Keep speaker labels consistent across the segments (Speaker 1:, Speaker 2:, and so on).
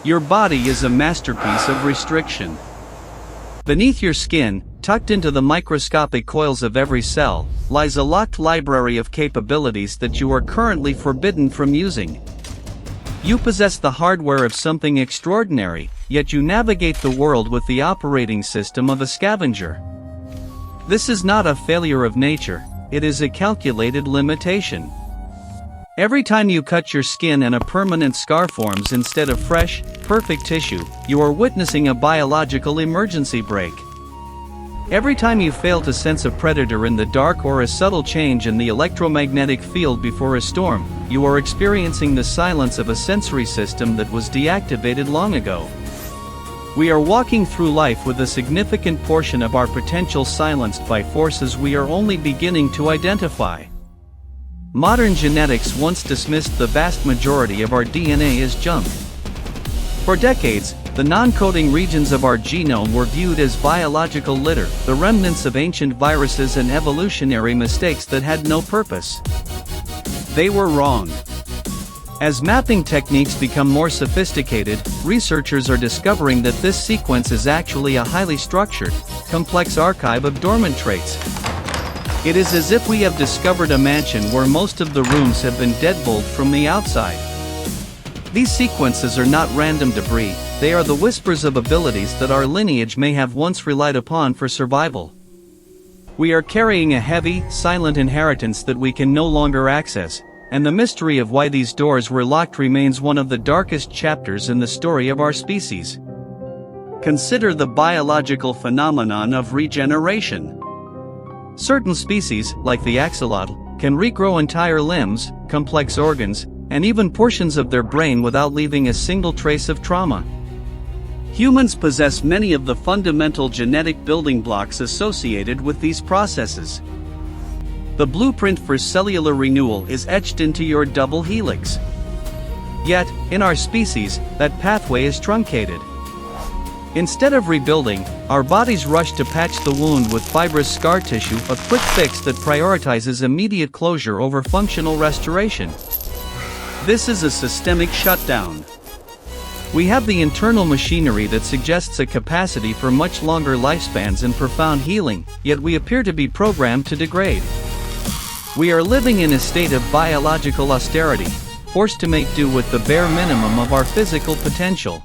Speaker 1: Your body is a masterpiece of restriction. Beneath your skin, tucked into the microscopic coils of every cell, lies a locked library of capabilities that you are currently forbidden from using. You possess the hardware of something extraordinary, yet you navigate the world with the operating system of a scavenger. This is not a failure of nature, it is a calculated limitation. Every time you cut your skin and a permanent scar forms instead of fresh, perfect tissue, you are witnessing a biological emergency brake. Every time you fail to sense a predator in the dark or a subtle change in the electromagnetic field before a storm, you are experiencing the silence of a sensory system that was deactivated long ago. We are walking through life with a significant portion of our potential silenced by forces we are only beginning to identify. Modern genetics once dismissed the vast majority of our DNA as junk. For decades, the non-coding regions of our genome were viewed as biological litter, the remnants of ancient viruses and evolutionary mistakes that had no purpose. They were wrong. As mapping techniques become more sophisticated, researchers are discovering that this sequence is actually a highly structured, complex archive of dormant traits. It is as if we have discovered a mansion where most of the rooms have been deadbolt from the outside. These sequences are not random debris, they are the whispers of abilities that our lineage may have once relied upon for survival. We are carrying a heavy, silent inheritance that we can no longer access, and the mystery of why these doors were locked remains one of the darkest chapters in the story of our species. Consider the biological phenomenon of regeneration. Certain species, like the axolotl, can regrow entire limbs, complex organs, and even portions of their brain without leaving a single trace of trauma. Humans possess many of the fundamental genetic building blocks associated with these processes. The blueprint for cellular renewal is etched into your double helix. Yet, in our species, that pathway is truncated. Instead of rebuilding, our bodies rush to patch the wound with fibrous scar tissue, a quick fix that prioritizes immediate closure over functional restoration. This is a systemic shutdown. We have the internal machinery that suggests a capacity for much longer lifespans and profound healing, yet we appear to be programmed to degrade. We are living in a state of biological austerity, forced to make do with the bare minimum of our physical potential.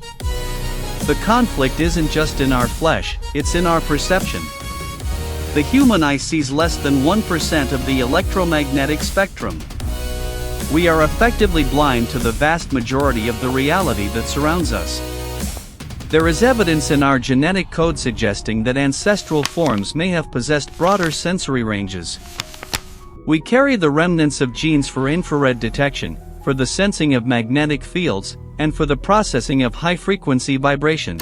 Speaker 1: The conflict isn't just in our flesh, it's in our perception. The human eye sees less than 1% of the electromagnetic spectrum. We are effectively blind to the vast majority of the reality that surrounds us. There is evidence in our genetic code suggesting that ancestral forms may have possessed broader sensory ranges. We carry the remnants of genes for infrared detection, for the sensing of magnetic fields, and for the processing of high-frequency vibrations.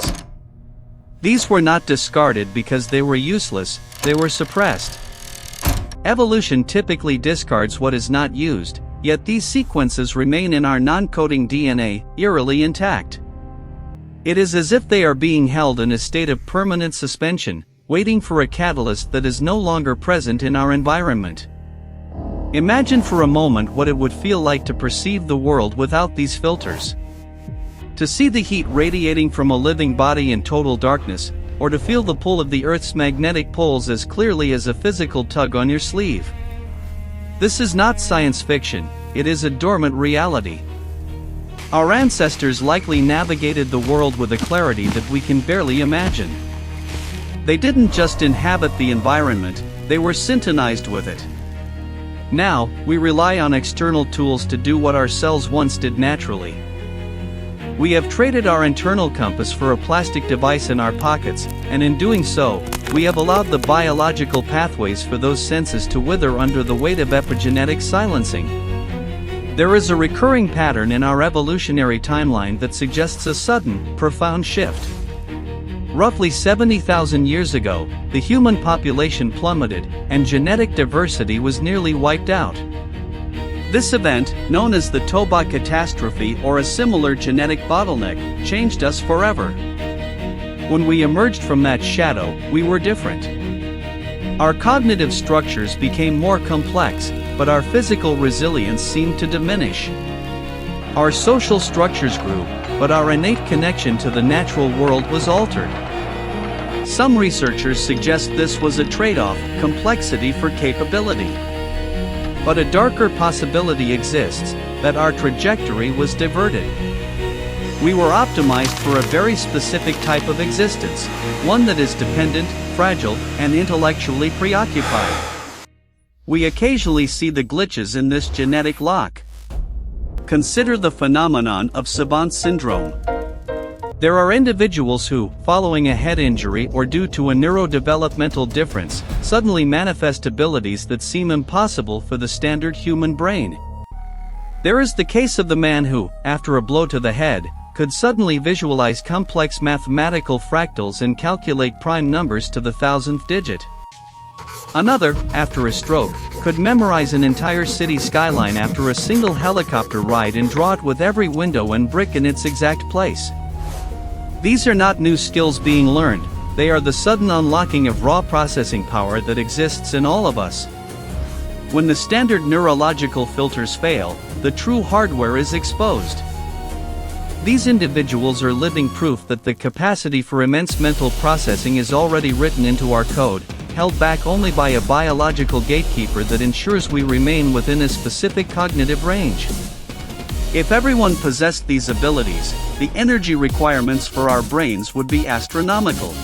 Speaker 1: These were not discarded because they were useless, they were suppressed. Evolution typically discards what is not used, yet these sequences remain in our non-coding DNA, eerily intact. It is as if they are being held in a state of permanent suspension, waiting for a catalyst that is no longer present in our environment. Imagine for a moment what it would feel like to perceive the world without these filters. To see the heat radiating from a living body in total darkness, or to feel the pull of the Earth's magnetic poles as clearly as a physical tug on your sleeve. This is not science fiction, it is a dormant reality. Our ancestors likely navigated the world with a clarity that we can barely imagine. They didn't just inhabit the environment, they were syntonized with it. Now, we rely on external tools to do what our cells once did naturally. We have traded our internal compass for a plastic device in our pockets, and in doing so, we have allowed the biological pathways for those senses to wither under the weight of epigenetic silencing. There is a recurring pattern in our evolutionary timeline that suggests a sudden, profound shift. Roughly 70,000 years ago, the human population plummeted, and genetic diversity was nearly wiped out. This event, known as the Toba catastrophe or a similar genetic bottleneck, changed us forever. When we emerged from that shadow, we were different. Our cognitive structures became more complex, but our physical resilience seemed to diminish. Our social structures grew, but our innate connection to the natural world was altered. Some researchers suggest this was a trade-off, complexity for capability. But a darker possibility exists, that our trajectory was diverted. We were optimized for a very specific type of existence, one that is dependent, fragile, and intellectually preoccupied. We occasionally see the glitches in this genetic lock. Consider the phenomenon of savant syndrome. There are individuals who, following a head injury or due to a neurodevelopmental difference, suddenly manifest abilities that seem impossible for the standard human brain. There is the case of the man who, after a blow to the head, could suddenly visualize complex mathematical fractals and calculate prime numbers to the 1000th digit. Another, after a stroke, could memorize an entire city skyline after a single helicopter ride and draw it with every window and brick in its exact place. These are not new skills being learned, they are the sudden unlocking of raw processing power that exists in all of us. When the standard neurological filters fail, the true hardware is exposed. These individuals are living proof that the capacity for immense mental processing is already written into our code, held back only by a biological gatekeeper that ensures we remain within a specific cognitive range. If everyone possessed these abilities, the energy requirements for our brains would be astronomical.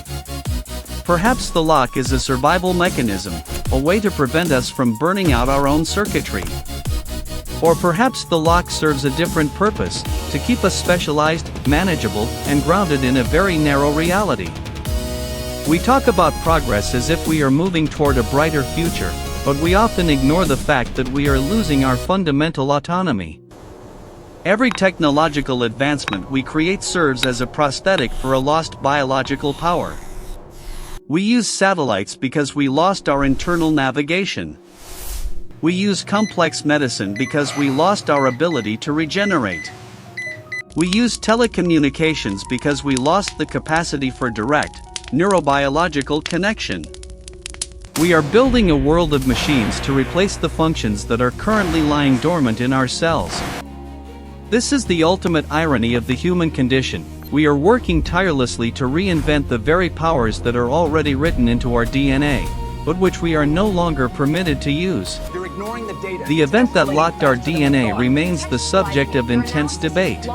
Speaker 1: Perhaps the lock is a survival mechanism, a way to prevent us from burning out our own circuitry. Or perhaps the lock serves a different purpose, to keep us specialized, manageable, and grounded in a very narrow reality. We talk about progress as if we are moving toward a brighter future, but we often ignore the fact that we are losing our fundamental autonomy. Every technological advancement we create serves as a prosthetic for a lost biological power. We use satellites because we lost our internal navigation. We use complex medicine because we lost our ability to regenerate. We use telecommunications because we lost the capacity for direct, neurobiological connection. We are building a world of machines to replace the functions that are currently lying dormant in our cells. This is the ultimate irony of the human condition. We are working tirelessly to reinvent the very powers that are already written into our DNA, but which we are no longer permitted to use.
Speaker 2: You're ignoring the data.
Speaker 1: The event that locked our DNA remains the subject of intense debate.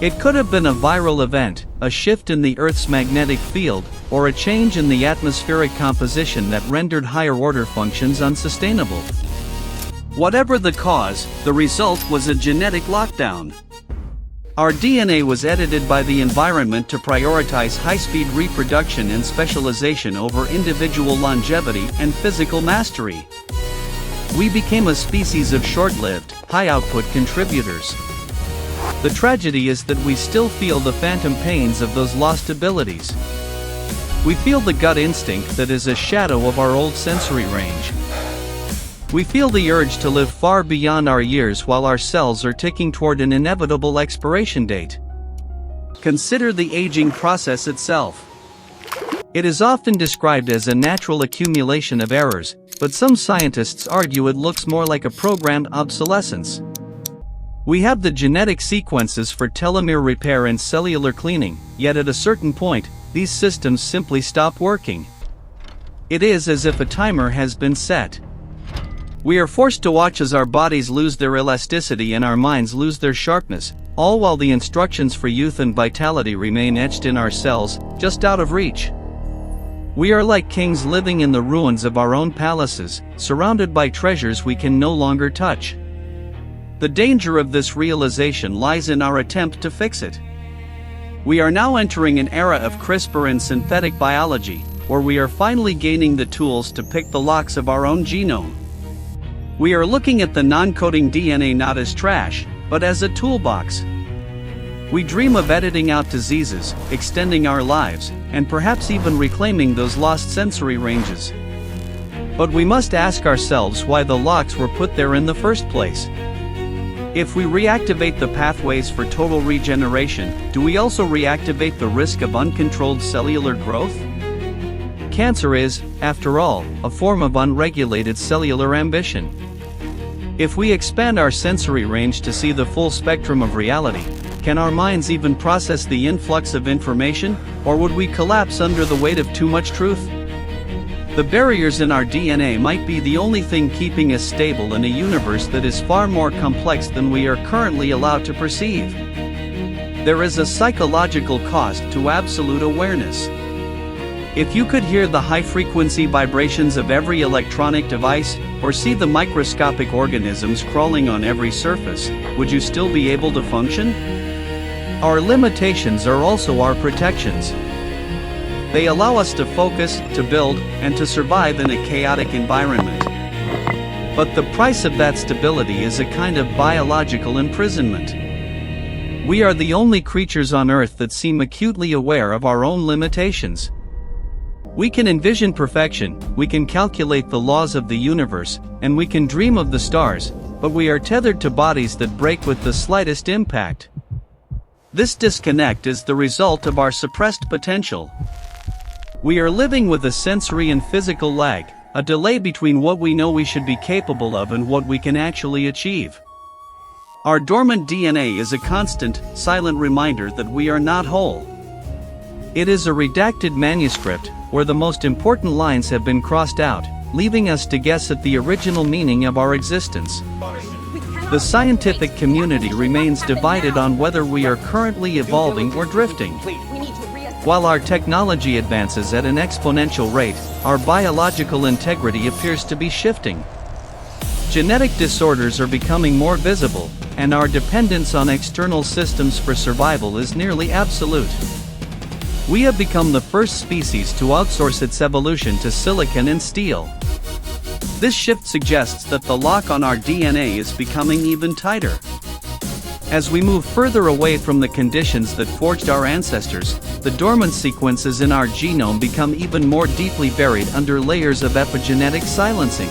Speaker 1: It could have been a viral event, a shift in the Earth's magnetic field, or a change in the atmospheric composition that rendered higher-order functions unsustainable. Whatever the cause, the result was a genetic lockdown. Our DNA was edited by the environment to prioritize high-speed reproduction and specialization over individual longevity and physical mastery. We became a species of short-lived, high-output contributors. The tragedy is that we still feel the phantom pains of those lost abilities. We feel the gut instinct that is a shadow of our old sensory range. We feel the urge to live far beyond our years while our cells are ticking toward an inevitable expiration date. Consider the aging process itself. It is often described as a natural accumulation of errors, but some scientists argue it looks more like a programmed obsolescence. We have the genetic sequences for telomere repair and cellular cleaning, yet at a certain point, these systems simply stop working. It is as if a timer has been set. We are forced to watch as our bodies lose their elasticity and our minds lose their sharpness, all while the instructions for youth and vitality remain etched in our cells, just out of reach. We are like kings living in the ruins of our own palaces, surrounded by treasures we can no longer touch. The danger of this realization lies in our attempt to fix it. We are now entering an era of CRISPR and synthetic biology, where we are finally gaining the tools to pick the locks of our own genome. We are looking at the non-coding DNA not as trash, but as a toolbox. We dream of editing out diseases, extending our lives, and perhaps even reclaiming those lost sensory ranges. But we must ask ourselves why the locks were put there in the first place. If we reactivate the pathways for total regeneration, do we also reactivate the risk of uncontrolled cellular growth? Cancer is, after all, a form of unregulated cellular ambition. If we expand our sensory range to see the full spectrum of reality, Can our minds even process the influx of information, or would we collapse under the weight of too much truth? The barriers in our DNA might be the only thing keeping us stable in a universe that is far more complex than we are currently allowed to perceive. There is a psychological cost to absolute awareness. If you could hear the high-frequency vibrations of every electronic device, or see the microscopic organisms crawling on every surface, would you still be able to function? Our limitations are also our protections. They allow us to focus, to build, and to survive in a chaotic environment. But the price of that stability is a kind of biological imprisonment. We are the only creatures on Earth that seem acutely aware of our own limitations. We can envision perfection, we can calculate the laws of the universe, and we can dream of the stars, but we are tethered to bodies that break with the slightest impact. This disconnect is the result of our suppressed potential. We are living with a sensory and physical lag, a delay between what we know we should be capable of and what we can actually achieve. Our dormant DNA is a constant, silent reminder that we are not whole. It is a redacted manuscript, where the most important lines have been crossed out, leaving us to guess at the original meaning of our existence. The scientific community remains divided on whether we are currently evolving or drifting. While our technology advances at an exponential rate, our biological integrity appears to be shifting. Genetic disorders are becoming more visible, and our dependence on external systems for survival is nearly absolute. We have become the first species to outsource its evolution to silicon and steel. This shift suggests that the lock on our DNA is becoming even tighter. As we move further away from the conditions that forged our ancestors, the dormant sequences in our genome become even more deeply buried under layers of epigenetic silencing.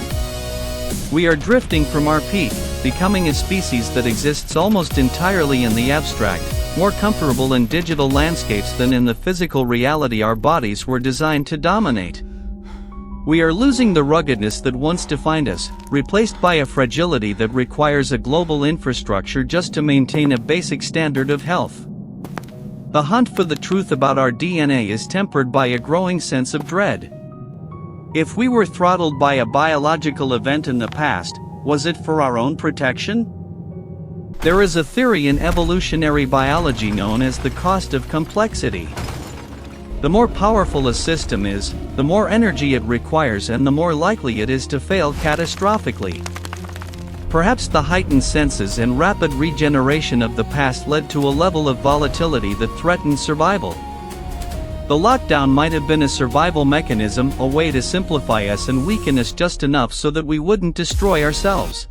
Speaker 1: We are drifting from our peak, becoming a species that exists almost entirely in the abstract, more comfortable in digital landscapes than in the physical reality our bodies were designed to dominate. We are losing the ruggedness that once defined us, replaced by a fragility that requires a global infrastructure just to maintain a basic standard of health. The hunt for the truth about our DNA is tempered by a growing sense of dread. If we were throttled by a biological event in the past, was it for our own protection? There is a theory in evolutionary biology known as the cost of complexity. The more powerful a system is, the more energy it requires and the more likely it is to fail catastrophically. Perhaps the heightened senses and rapid regeneration of the past led to a level of volatility that threatened survival. The lockdown might have been a survival mechanism, a way to simplify us and weaken us just enough so that we wouldn't destroy ourselves.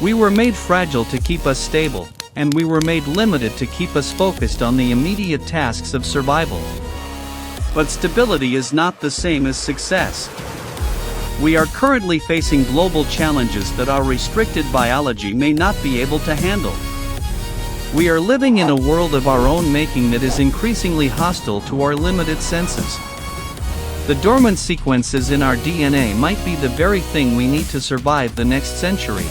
Speaker 1: We were made fragile to keep us stable, and we were made limited to keep us focused on the immediate tasks of survival. But stability is not the same as success. We are currently facing global challenges that our restricted biology may not be able to handle. We are living in a world of our own making that is increasingly hostile to our limited senses. The dormant sequences in our DNA might be the very thing we need to survive the next century.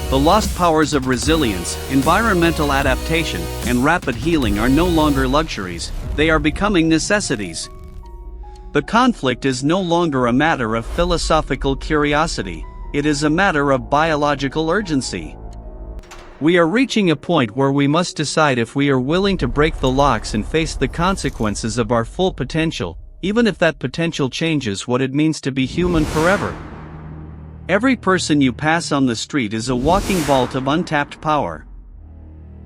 Speaker 1: The lost powers of resilience, environmental adaptation, and rapid healing are no longer luxuries, they are becoming necessities. The conflict is no longer a matter of philosophical curiosity, it is a matter of biological urgency. We are reaching a point where we must decide if we are willing to break the locks and face the consequences of our full potential, even if that potential changes what it means to be human forever. Every person you pass on the street is a walking vault of untapped power.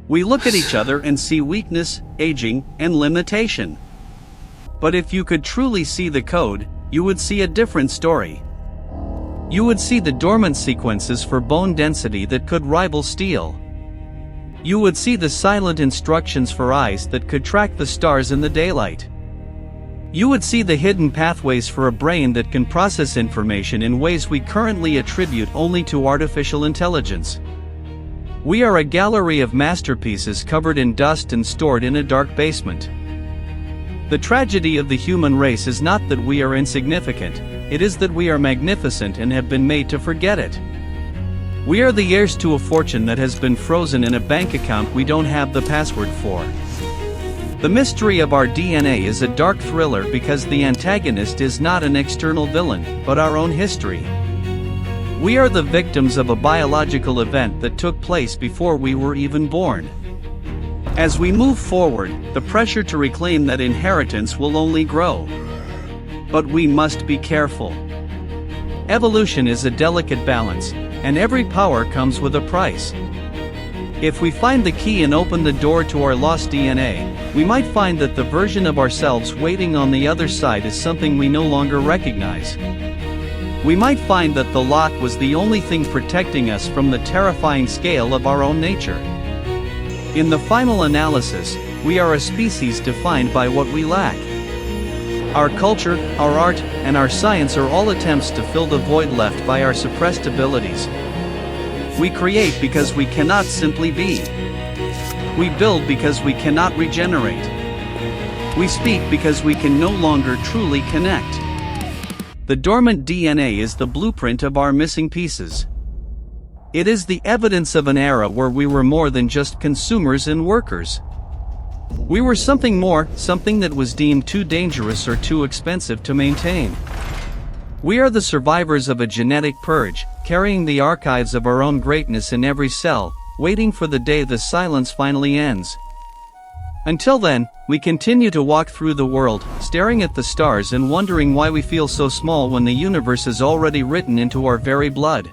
Speaker 1: We look at each other and see weakness, aging, and limitation. But if you could truly see the code, you would see a different story. You would see the dormant sequences for bone density that could rival steel. You would see the silent instructions for eyes that could track the stars in the daylight. You would see the hidden pathways for a brain that can process information in ways we currently attribute only to artificial intelligence. We are a gallery of masterpieces covered in dust and stored in a dark basement. The tragedy of the human race is not that we are insignificant, it is that we are magnificent and have been made to forget it. We are the heirs to a fortune that has been frozen in a bank account we don't have the password for. The mystery of our DNA is a dark thriller because the antagonist is not an external villain, but our own history. We are the victims of a biological event that took place before we were even born. As we move forward, the pressure to reclaim that inheritance will only grow. But we must be careful. Evolution is a delicate balance, and every power comes with a price. If we find the key and open the door to our lost DNA, we might find that the version of ourselves waiting on the other side is something we no longer recognize. We might find that the lock was the only thing protecting us from the terrifying scale of our own nature. In the final analysis, we are a species defined by what we lack. Our culture, our art, and our science are all attempts to fill the void left by our suppressed abilities. We create because we cannot simply be. We build because we cannot regenerate. We speak because we can no longer truly connect. The dormant DNA is the blueprint of our missing pieces. It is the evidence of an era where we were more than just consumers and workers. We were something more, something that was deemed too dangerous or too expensive to maintain. We are the survivors of a genetic purge, carrying the archives of our own greatness in every cell, waiting for the day the silence finally ends. Until then, we continue to walk through the world, staring at the stars and wondering why we feel so small when the universe is already written into our very blood.